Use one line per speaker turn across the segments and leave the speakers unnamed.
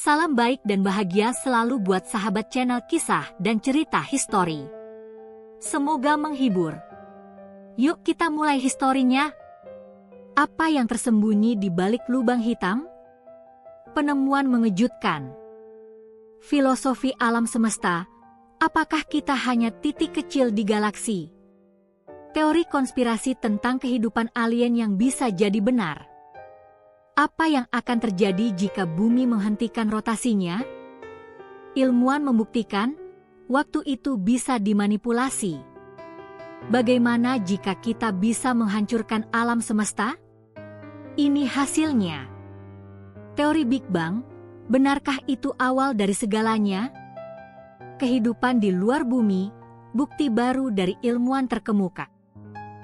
Salam baik dan bahagia selalu buat sahabat channel kisah dan cerita histori. Semoga menghibur. Yuk kita mulai historinya. Apa yang tersembunyi di balik lubang hitam? Penemuan mengejutkan. Filosofi alam semesta. Apakah kita hanya titik kecil di galaksi? Teori konspirasi tentang kehidupan alien yang bisa jadi benar. Apa yang akan terjadi jika bumi menghentikan rotasinya? Ilmuwan membuktikan, waktu itu bisa dimanipulasi. Bagaimana jika kita bisa menghancurkan alam semesta? Ini hasilnya. Teori Big Bang, benarkah itu awal dari segalanya? Kehidupan di luar bumi, bukti baru dari ilmuwan terkemuka.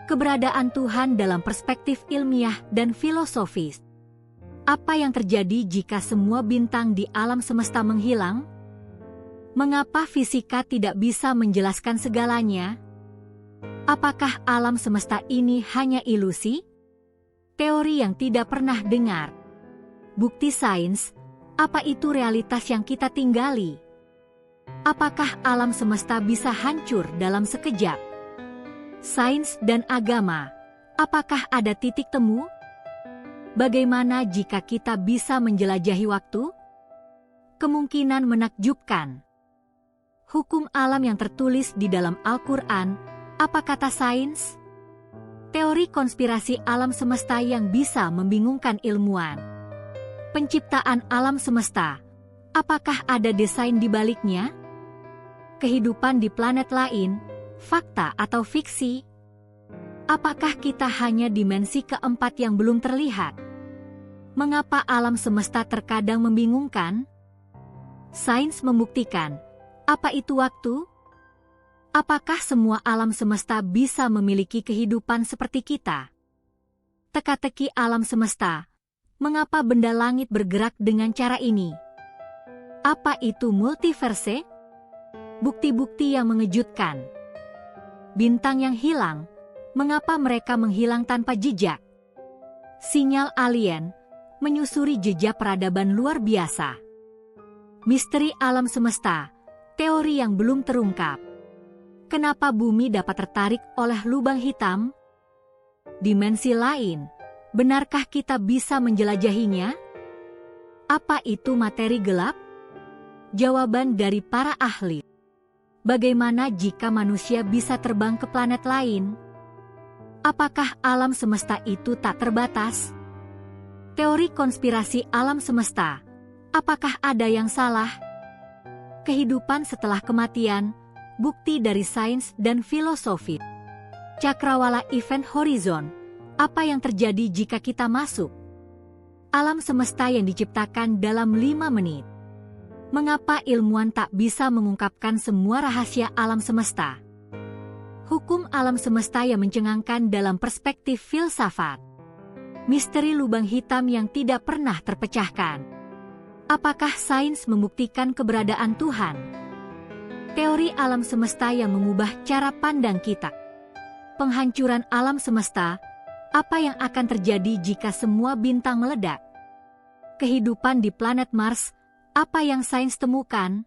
Keberadaan Tuhan dalam perspektif ilmiah dan filosofis. Apa yang terjadi jika semua bintang di alam semesta menghilang? Mengapa fisika tidak bisa menjelaskan segalanya? Apakah alam semesta ini hanya ilusi? Teori yang tidak pernah dengar. Bukti sains, apa itu realitas yang kita tinggali? Apakah alam semesta bisa hancur dalam sekejap? Sains dan agama, apakah ada titik temu? Bagaimana jika kita bisa menjelajahi waktu? Kemungkinan menakjubkan. Hukum alam yang tertulis di dalam Al-Quran, apa kata sains? Teori konspirasi alam semesta yang bisa membingungkan ilmuwan. Penciptaan alam semesta, apakah ada desain di baliknya? Kehidupan di planet lain, fakta atau fiksi? Apakah kita hanya dimensi keempat yang belum terlihat? Mengapa alam semesta terkadang membingungkan? Sains membuktikan, apa itu waktu? Apakah semua alam semesta bisa memiliki kehidupan seperti kita? Teka-teki alam semesta, mengapa benda langit bergerak dengan cara ini? Apa itu multiverse? Bukti-bukti yang mengejutkan. Bintang yang hilang, mengapa mereka menghilang tanpa jejak? Sinyal alien, menyusuri jejak peradaban luar biasa. Misteri alam semesta, teori yang belum terungkap. Kenapa bumi dapat tertarik oleh lubang hitam? Dimensi lain, benarkah kita bisa menjelajahinya? Apa itu materi gelap? Jawaban dari para ahli. Bagaimana jika manusia bisa terbang ke planet lain? Apakah alam semesta itu tak terbatas? Teori konspirasi alam semesta, apakah ada yang salah? Kehidupan setelah kematian, bukti dari sains dan filosofi. Cakrawala Event Horizon, apa yang terjadi jika kita masuk? Alam semesta yang diciptakan dalam 5 menit. Mengapa ilmuwan tak bisa mengungkapkan semua rahasia alam semesta? Hukum alam semesta yang mencengangkan dalam perspektif filsafat. Misteri lubang hitam yang tidak pernah terpecahkan. Apakah sains membuktikan keberadaan Tuhan? Teori alam semesta yang mengubah cara pandang kita. Penghancuran alam semesta, apa yang akan terjadi jika semua bintang meledak? Kehidupan di planet Mars, apa yang sains temukan?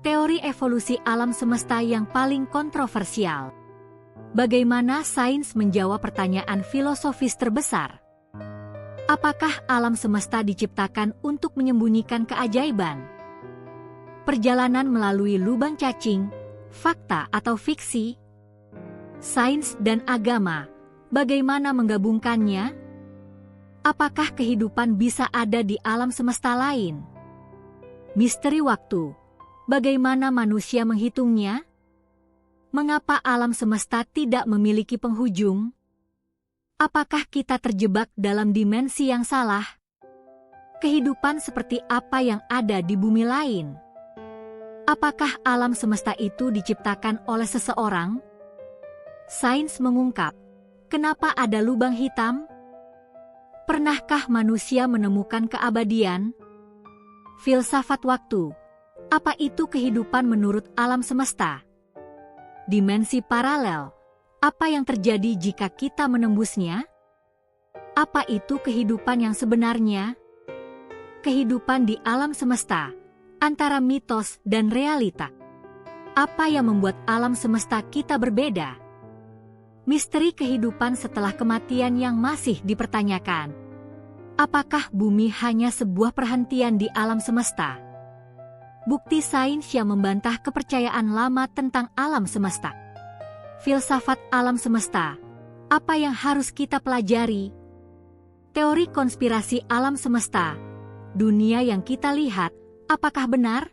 Teori evolusi alam semesta yang paling kontroversial. Bagaimana sains menjawab pertanyaan filosofis terbesar? Apakah alam semesta diciptakan untuk menyembunyikan keajaiban? Perjalanan melalui lubang cacing, fakta atau fiksi? Sains dan agama, bagaimana menggabungkannya? Apakah kehidupan bisa ada di alam semesta lain? Misteri waktu, bagaimana manusia menghitungnya? Mengapa alam semesta tidak memiliki penghujung? Apakah kita terjebak dalam dimensi yang salah? Kehidupan seperti apa yang ada di bumi lain? Apakah alam semesta itu diciptakan oleh seseorang? Sains mengungkap, kenapa ada lubang hitam? Pernahkah manusia menemukan keabadian? Filsafat waktu, apa itu kehidupan menurut alam semesta? Dimensi paralel, apa yang terjadi jika kita menembusnya? Apa itu kehidupan yang sebenarnya? Kehidupan di alam semesta, antara mitos dan realita. Apa yang membuat alam semesta kita berbeda? Misteri kehidupan setelah kematian yang masih dipertanyakan. Apakah bumi hanya sebuah perhentian di alam semesta? Bukti sains yang membantah kepercayaan lama tentang alam semesta. Filsafat alam semesta, apa yang harus kita pelajari? Teori konspirasi alam semesta, dunia yang kita lihat, apakah benar?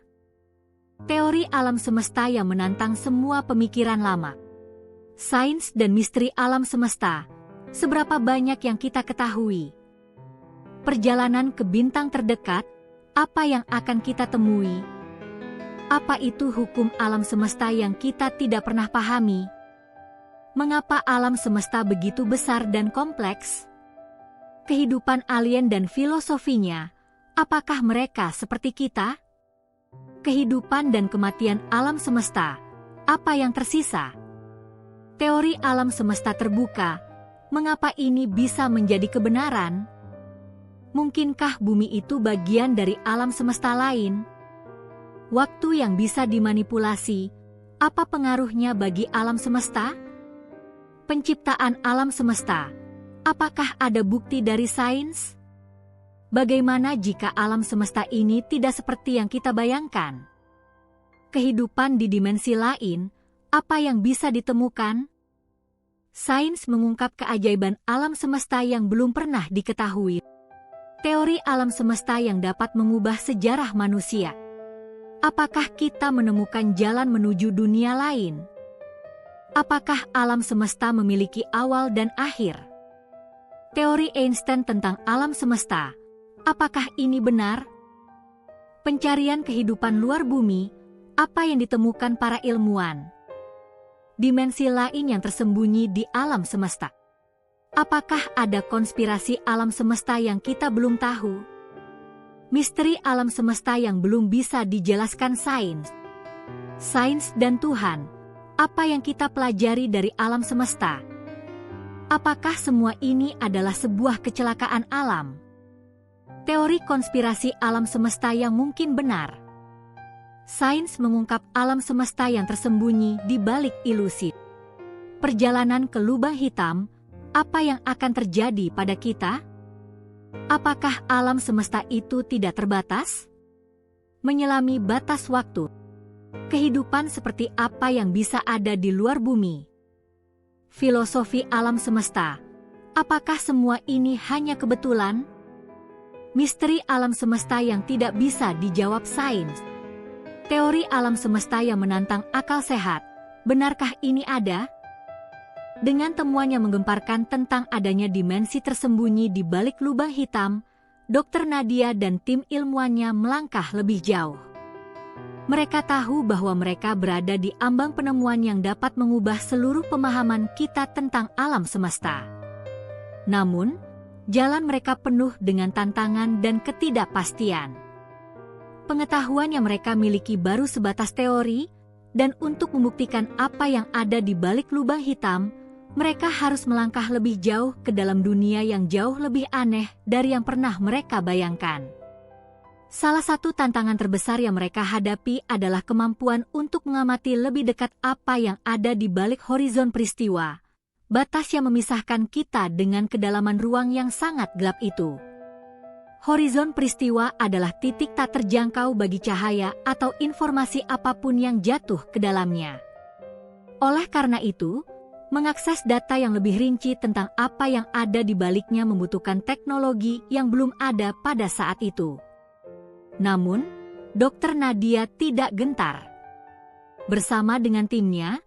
Teori alam semesta yang menantang semua pemikiran lama. Sains dan misteri alam semesta, seberapa banyak yang kita ketahui? Perjalanan ke bintang terdekat, apa yang akan kita temui? Apa itu hukum alam semesta yang kita tidak pernah pahami? Mengapa alam semesta begitu besar dan kompleks? Kehidupan alien dan filosofinya, apakah mereka seperti kita? Kehidupan dan kematian alam semesta, apa yang tersisa? Teori alam semesta terbuka, mengapa ini bisa menjadi kebenaran? Mungkinkah bumi itu bagian dari alam semesta lain? Waktu yang bisa dimanipulasi, apa pengaruhnya bagi alam semesta? Penciptaan alam semesta, apakah ada bukti dari sains? Bagaimana jika alam semesta ini tidak seperti yang kita bayangkan? Kehidupan di dimensi lain, apa yang bisa ditemukan? Sains mengungkap keajaiban alam semesta yang belum pernah diketahui. Teori alam semesta yang dapat mengubah sejarah manusia. Apakah kita menemukan jalan menuju dunia lain? Apakah alam semesta memiliki awal dan akhir? Teori Einstein tentang alam semesta, apakah ini benar? Pencarian kehidupan luar bumi, apa yang ditemukan para ilmuwan? Dimensi lain yang tersembunyi di alam semesta. Apakah ada konspirasi alam semesta yang kita belum tahu? Misteri alam semesta yang belum bisa dijelaskan sains. Sains dan Tuhan, apa yang kita pelajari dari alam semesta? Apakah semua ini adalah sebuah kecelakaan alam? Teori konspirasi alam semesta yang mungkin benar. Sains mengungkap alam semesta yang tersembunyi di balik ilusi. Perjalanan ke lubang hitam, apa yang akan terjadi pada kita? Apakah alam semesta itu tidak terbatas? Menyelami batas waktu. Kehidupan seperti apa yang bisa ada di luar bumi? Filosofi alam semesta, apakah semua ini hanya kebetulan? Misteri alam semesta yang tidak bisa dijawab sains. Teori alam semesta yang menantang akal sehat, benarkah ini ada? Dengan temuan yang menggemparkan tentang adanya dimensi tersembunyi di balik lubang hitam, Dr. Nadia dan tim ilmuwannya melangkah lebih jauh. Mereka tahu bahwa mereka berada di ambang penemuan yang dapat mengubah seluruh pemahaman kita tentang alam semesta. Namun, jalan mereka penuh dengan tantangan dan ketidakpastian. Pengetahuan yang mereka miliki baru sebatas teori, dan untuk membuktikan apa yang ada di balik lubang hitam, mereka harus melangkah lebih jauh ke dalam dunia yang jauh lebih aneh dari yang pernah mereka bayangkan. Salah satu tantangan terbesar yang mereka hadapi adalah kemampuan untuk mengamati lebih dekat apa yang ada di balik horizon peristiwa, batas yang memisahkan kita dengan kedalaman ruang yang sangat gelap itu. Horizon peristiwa adalah titik tak terjangkau bagi cahaya atau informasi apapun yang jatuh ke dalamnya. Oleh karena itu, mengakses data yang lebih rinci tentang apa yang ada di baliknya membutuhkan teknologi yang belum ada pada saat itu. Namun, Dr. Nadia tidak gentar. Bersama dengan timnya,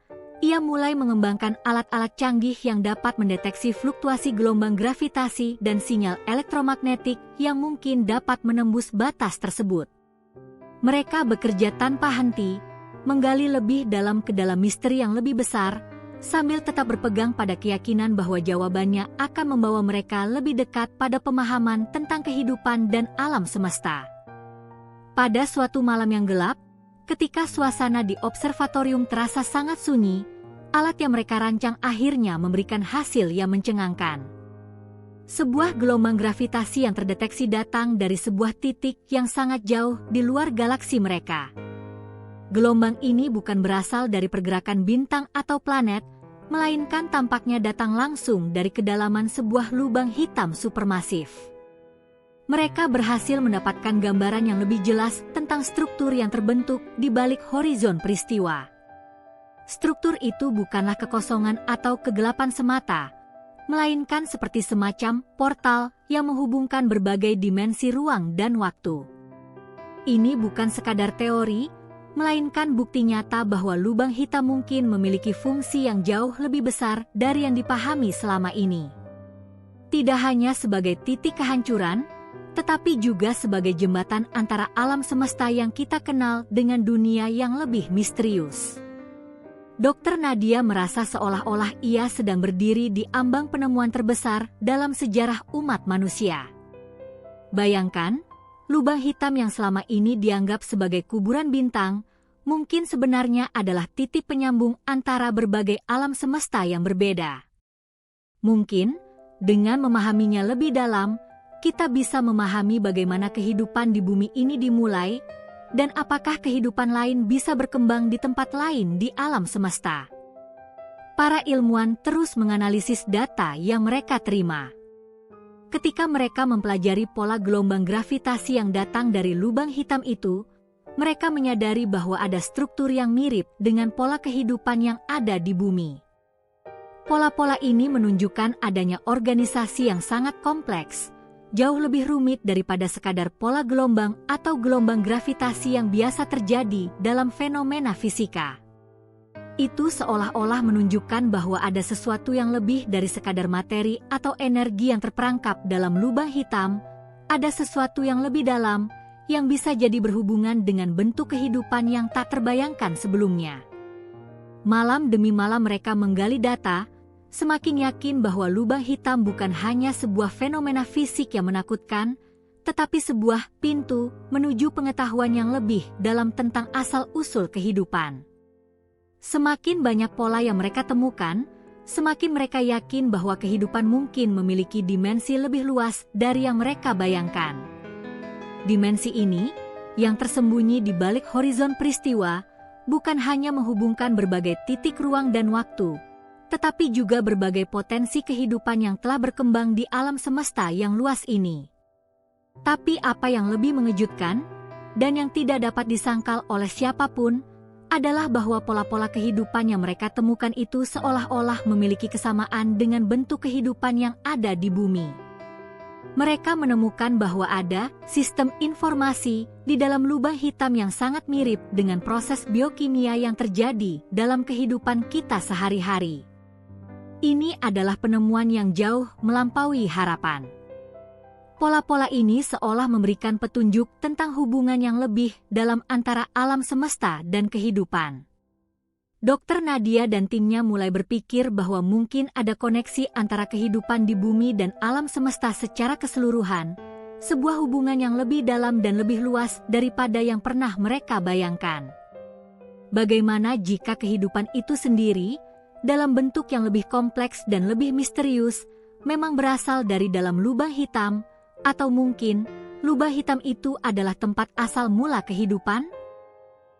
ia mulai mengembangkan alat-alat canggih yang dapat mendeteksi fluktuasi gelombang gravitasi dan sinyal elektromagnetik yang mungkin dapat menembus batas tersebut. Mereka bekerja tanpa henti, menggali lebih dalam ke dalam misteri yang lebih besar, sambil tetap berpegang pada keyakinan bahwa jawabannya akan membawa mereka lebih dekat pada pemahaman tentang kehidupan dan alam semesta. Pada suatu malam yang gelap, ketika suasana di observatorium terasa sangat sunyi, alat yang mereka rancang akhirnya memberikan hasil yang mencengangkan. Sebuah gelombang gravitasi yang terdeteksi datang dari sebuah titik yang sangat jauh di luar galaksi mereka. Gelombang ini bukan berasal dari pergerakan bintang atau planet, melainkan tampaknya datang langsung dari kedalaman sebuah lubang hitam supermasif. Mereka berhasil mendapatkan gambaran yang lebih jelas tentang struktur yang terbentuk di balik horizon peristiwa. Struktur itu bukanlah kekosongan atau kegelapan semata, melainkan seperti semacam portal yang menghubungkan berbagai dimensi ruang dan waktu. Ini bukan sekadar teori, melainkan bukti nyata bahwa lubang hitam mungkin memiliki fungsi yang jauh lebih besar dari yang dipahami selama ini. Tidak hanya sebagai titik kehancuran, tetapi juga sebagai jembatan antara alam semesta yang kita kenal dengan dunia yang lebih misterius. Dr. Nadia merasa seolah-olah ia sedang berdiri di ambang penemuan terbesar dalam sejarah umat manusia. Bayangkan, lubang hitam yang selama ini dianggap sebagai kuburan bintang, mungkin sebenarnya adalah titik penyambung antara berbagai alam semesta yang berbeda. Mungkin, dengan memahaminya lebih dalam, kita bisa memahami bagaimana kehidupan di bumi ini dimulai, dan apakah kehidupan lain bisa berkembang di tempat lain di alam semesta. Para ilmuwan terus menganalisis data yang mereka terima. Ketika mereka mempelajari pola gelombang gravitasi yang datang dari lubang hitam itu, mereka menyadari bahwa ada struktur yang mirip dengan pola kehidupan yang ada di bumi. Pola-pola ini menunjukkan adanya organisasi yang sangat kompleks, jauh lebih rumit daripada sekadar pola gelombang atau gelombang gravitasi yang biasa terjadi dalam fenomena fisika. Itu seolah-olah menunjukkan bahwa ada sesuatu yang lebih dari sekadar materi atau energi yang terperangkap dalam lubang hitam, ada sesuatu yang lebih dalam, yang bisa jadi berhubungan dengan bentuk kehidupan yang tak terbayangkan sebelumnya. Malam demi malam mereka menggali data, semakin yakin bahwa lubang hitam bukan hanya sebuah fenomena fisik yang menakutkan, tetapi sebuah pintu menuju pengetahuan yang lebih dalam tentang asal-usul kehidupan. Semakin banyak pola yang mereka temukan, semakin mereka yakin bahwa kehidupan mungkin memiliki dimensi lebih luas dari yang mereka bayangkan. Dimensi ini, yang tersembunyi di balik horizon peristiwa, bukan hanya menghubungkan berbagai titik ruang dan waktu, tetapi juga berbagai potensi kehidupan yang telah berkembang di alam semesta yang luas ini. Tapi apa yang lebih mengejutkan, dan yang tidak dapat disangkal oleh siapapun, adalah bahwa pola-pola kehidupan yang mereka temukan itu seolah-olah memiliki kesamaan dengan bentuk kehidupan yang ada di bumi. Mereka menemukan bahwa ada sistem informasi di dalam lubang hitam yang sangat mirip dengan proses biokimia yang terjadi dalam kehidupan kita sehari-hari. Ini adalah penemuan yang jauh melampaui harapan. Pola-pola ini seolah memberikan petunjuk tentang hubungan yang lebih dalam antara alam semesta dan kehidupan. Dr. Nadia dan timnya mulai berpikir bahwa mungkin ada koneksi antara kehidupan di bumi dan alam semesta secara keseluruhan, sebuah hubungan yang lebih dalam dan lebih luas daripada yang pernah mereka bayangkan. Bagaimana jika kehidupan itu sendiri, dalam bentuk yang lebih kompleks dan lebih misterius, memang berasal dari dalam lubang hitam, atau mungkin lubang hitam itu adalah tempat asal mula kehidupan?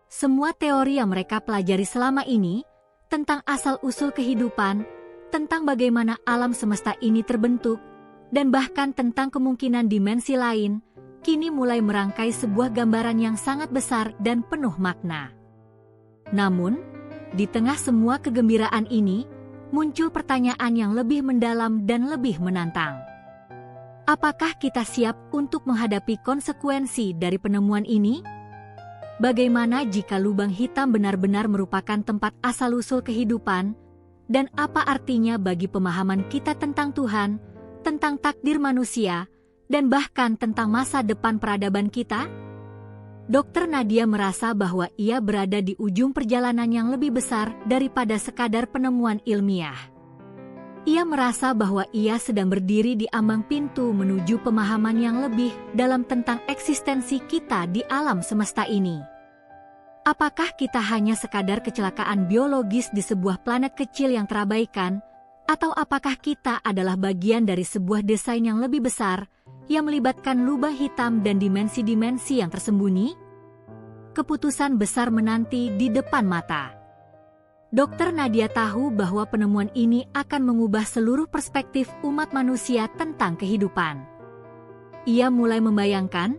Semua teori yang mereka pelajari selama ini, tentang asal-usul kehidupan, tentang bagaimana alam semesta ini terbentuk, dan bahkan tentang kemungkinan dimensi lain, kini mulai merangkai sebuah gambaran yang sangat besar dan penuh makna. Namun, di tengah semua kegembiraan ini, muncul pertanyaan yang lebih mendalam dan lebih menantang. Apakah kita siap untuk menghadapi konsekuensi dari penemuan ini? Bagaimana jika lubang hitam benar-benar merupakan tempat asal-usul kehidupan, dan apa artinya bagi pemahaman kita tentang Tuhan, tentang takdir manusia, dan bahkan tentang masa depan peradaban kita? Dr. Nadia merasa bahwa ia berada di ujung perjalanan yang lebih besar daripada sekadar penemuan ilmiah. Ia merasa bahwa ia sedang berdiri di ambang pintu menuju pemahaman yang lebih dalam tentang eksistensi kita di alam semesta ini. Apakah kita hanya sekadar kecelakaan biologis di sebuah planet kecil yang terabaikan, Atau apakah kita adalah bagian dari sebuah desain yang lebih besar yang melibatkan lubang hitam dan dimensi-dimensi yang tersembunyi? Keputusan besar menanti di depan mata. Dr. Nadia tahu bahwa penemuan ini akan mengubah seluruh perspektif umat manusia tentang kehidupan. Ia mulai membayangkan,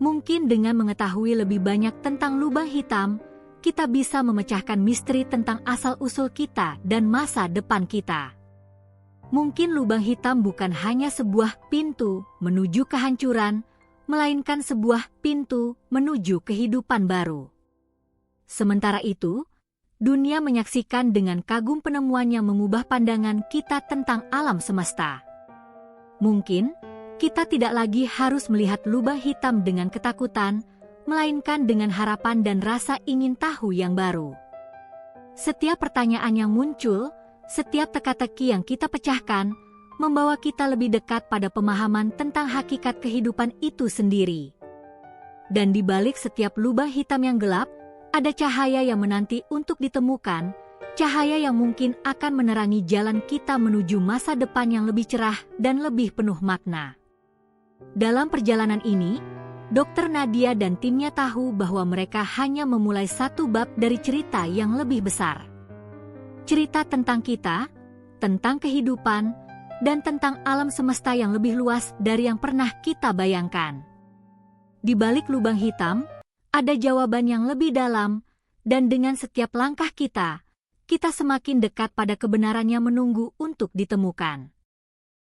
mungkin dengan mengetahui lebih banyak tentang lubang hitam, kita bisa memecahkan misteri tentang asal-usul kita dan masa depan kita. Mungkin lubang hitam bukan hanya sebuah pintu menuju kehancuran, melainkan sebuah pintu menuju kehidupan baru. Sementara itu, dunia menyaksikan dengan kagum penemuan yang mengubah pandangan kita tentang alam semesta. Mungkin, kita tidak lagi harus melihat lubang hitam dengan ketakutan, melainkan dengan harapan dan rasa ingin tahu yang baru. Setiap pertanyaan yang muncul, setiap teka-teki yang kita pecahkan, membawa kita lebih dekat pada pemahaman tentang hakikat kehidupan itu sendiri. Dan di balik setiap lubang hitam yang gelap, ada cahaya yang menanti untuk ditemukan, cahaya yang mungkin akan menerangi jalan kita menuju masa depan yang lebih cerah dan lebih penuh makna. Dalam perjalanan ini, Dr. Nadia dan timnya tahu bahwa mereka hanya memulai satu bab dari cerita yang lebih besar. Cerita tentang kita, tentang kehidupan, dan tentang alam semesta yang lebih luas dari yang pernah kita bayangkan. Di balik lubang hitam, ada jawaban yang lebih dalam, dan dengan setiap langkah kita semakin dekat pada kebenaran yang menunggu untuk ditemukan.